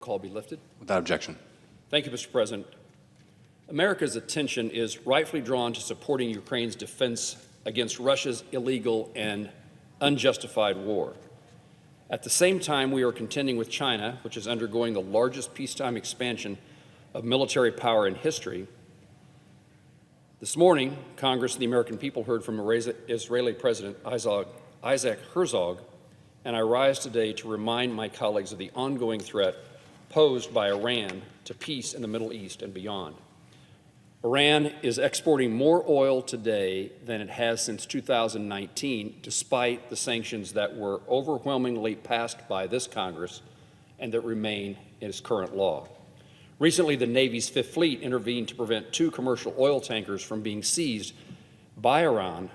Call be lifted. Without objection. Thank you, Mr. President. America's attention is rightfully drawn to supporting Ukraine's defense against Russia's illegal and unjustified war. At the same time, we are contending with China, which is undergoing the largest peacetime expansion of military power in history. This morning, Congress and the American people heard from Israeli President Isaac Herzog, and I rise today to remind my colleagues of the ongoing threat posed by Iran to peace in the Middle East and beyond. Iran is exporting more oil today than it has since 2019, despite the sanctions that were overwhelmingly passed by this Congress and that remain in its current law. Recently, the Navy's Fifth Fleet intervened to prevent 2 commercial oil tankers from being seized by Iran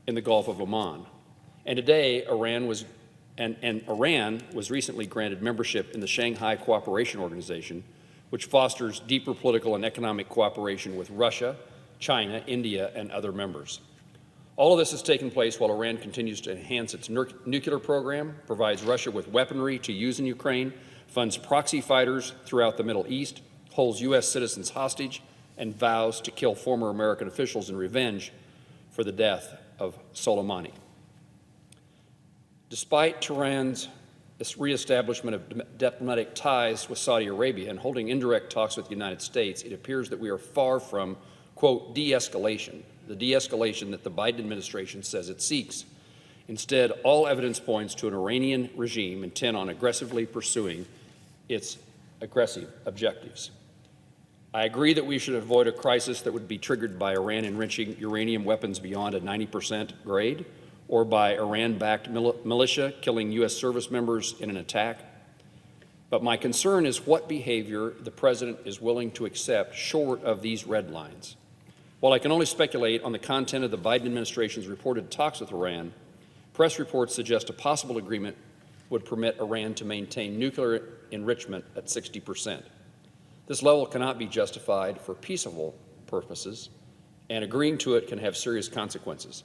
in the Gulf of Oman. And today, Iran was recently granted membership in the Shanghai Cooperation Organization, which fosters deeper political and economic cooperation with Russia, China, India, and other members. All of this has taken place while Iran continues to enhance its nuclear program, provides Russia with weaponry to use in Ukraine, funds proxy fighters throughout the Middle East, holds U.S. citizens hostage, and vows to kill former American officials in revenge for the death of Soleimani. Despite Tehran's reestablishment of diplomatic ties with Saudi Arabia and holding indirect talks with the United States, it appears that we are far from, quote, de-escalation, the de-escalation that the Biden administration says it seeks. Instead, all evidence points to an Iranian regime intent on aggressively pursuing its aggressive objectives. I agree that we should avoid a crisis that would be triggered by Iran enriching uranium weapons beyond a 90% grade, or by Iran-backed militia killing U.S. service members in an attack. But my concern is what behavior the President is willing to accept short of these red lines. While I can only speculate on the content of the Biden administration's reported talks with Iran, press reports suggest a possible agreement would permit Iran to maintain nuclear enrichment at 60%. This level cannot be justified for peaceable purposes, and agreeing to it can have serious consequences.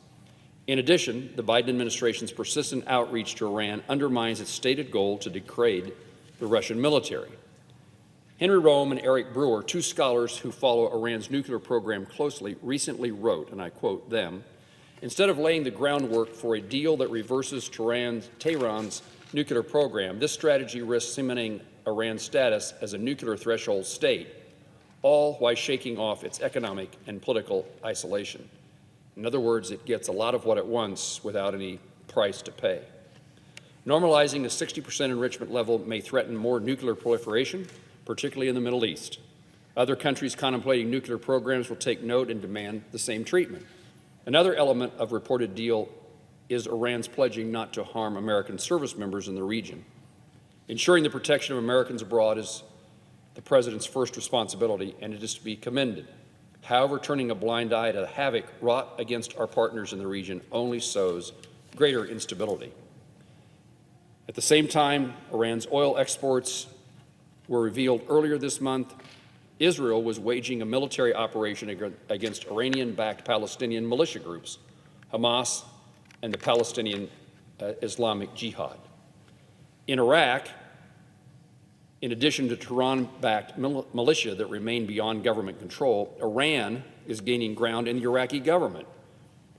In addition, the Biden administration's persistent outreach to Iran undermines its stated goal to degrade the Russian military. Henry Rome and Eric Brewer, 2 scholars who follow Iran's nuclear program closely, recently wrote, and I quote them, "Instead of laying the groundwork for a deal that reverses Tehran's nuclear program, this strategy risks cementing Iran's status as a nuclear threshold state, all while shaking off its economic and political isolation." In other words, it gets a lot of what it wants without any price to pay. Normalizing a 60% enrichment level may threaten more nuclear proliferation, particularly in the Middle East. Other countries contemplating nuclear programs will take note and demand the same treatment. Another element of reported deal is Iran's pledging not to harm American service members in the region. Ensuring the protection of Americans abroad is the President's first responsibility, and it is to be commended. However, turning a blind eye to the havoc wrought against our partners in the region only sows greater instability. At the same time, Iran's oil exports were revealed earlier this month. Israel was waging a military operation against Iranian-backed Palestinian militia groups, Hamas and the Palestinian Islamic Jihad. In Iraq, in addition to Tehran-backed militia that remain beyond government control, Iran is gaining ground in the Iraqi government.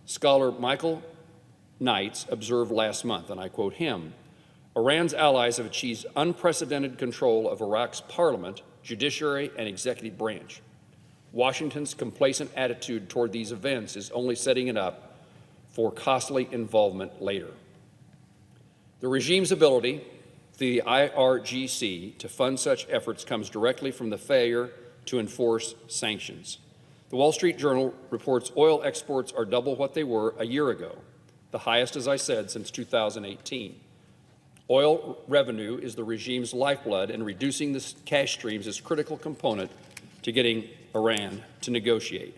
Scholar Michael Knights observed last month, and I quote him, "Iran's allies have achieved unprecedented control of Iraq's parliament, judiciary, and executive branch. Washington's complacent attitude toward these events is only setting it up for costly involvement later." The regime's ability, the IRGC, to fund such efforts comes directly from the failure to enforce sanctions. The Wall Street Journal reports oil exports are double what they were a year ago, the highest, as I said, since 2018. Oil revenue is the regime's lifeblood, and reducing the cash streams is a critical component to getting Iran to negotiate.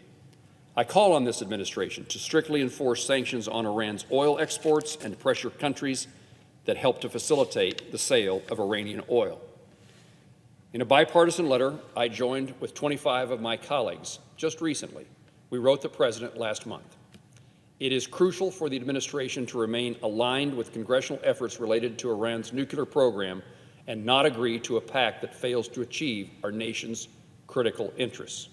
I call on this administration to strictly enforce sanctions on Iran's oil exports and to pressure countries that help to facilitate the sale of Iranian oil. In a bipartisan letter I joined with 25 of my colleagues just recently, we wrote the President last month. It is crucial for the administration to remain aligned with congressional efforts related to Iran's nuclear program and not agree to a pact that fails to achieve our nation's critical interests.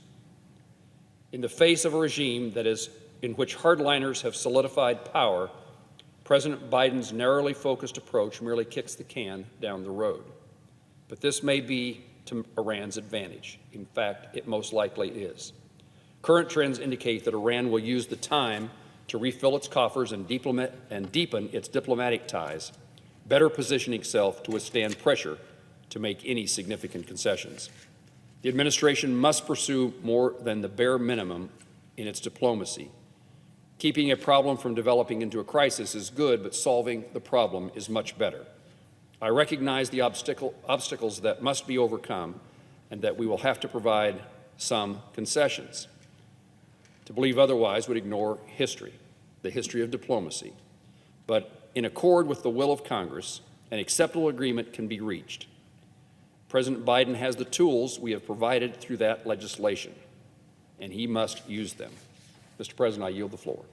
In the face of a regime that is in which hardliners have solidified power, President Biden's narrowly focused approach merely kicks the can down the road. But this may be to Iran's advantage. In fact, it most likely is. Current trends indicate that Iran will use the time to refill its coffers and deepen its diplomatic ties, better positioning itself to withstand pressure to make any significant concessions. The administration must pursue more than the bare minimum in its diplomacy. Keeping a problem from developing into a crisis is good, but solving the problem is much better. I recognize the obstacles that must be overcome and that we will have to provide some concessions. To believe otherwise would ignore history, the history of diplomacy. But in accord with the will of Congress, an acceptable agreement can be reached. President Biden has the tools we have provided through that legislation, and he must use them. Mr. President, I yield the floor.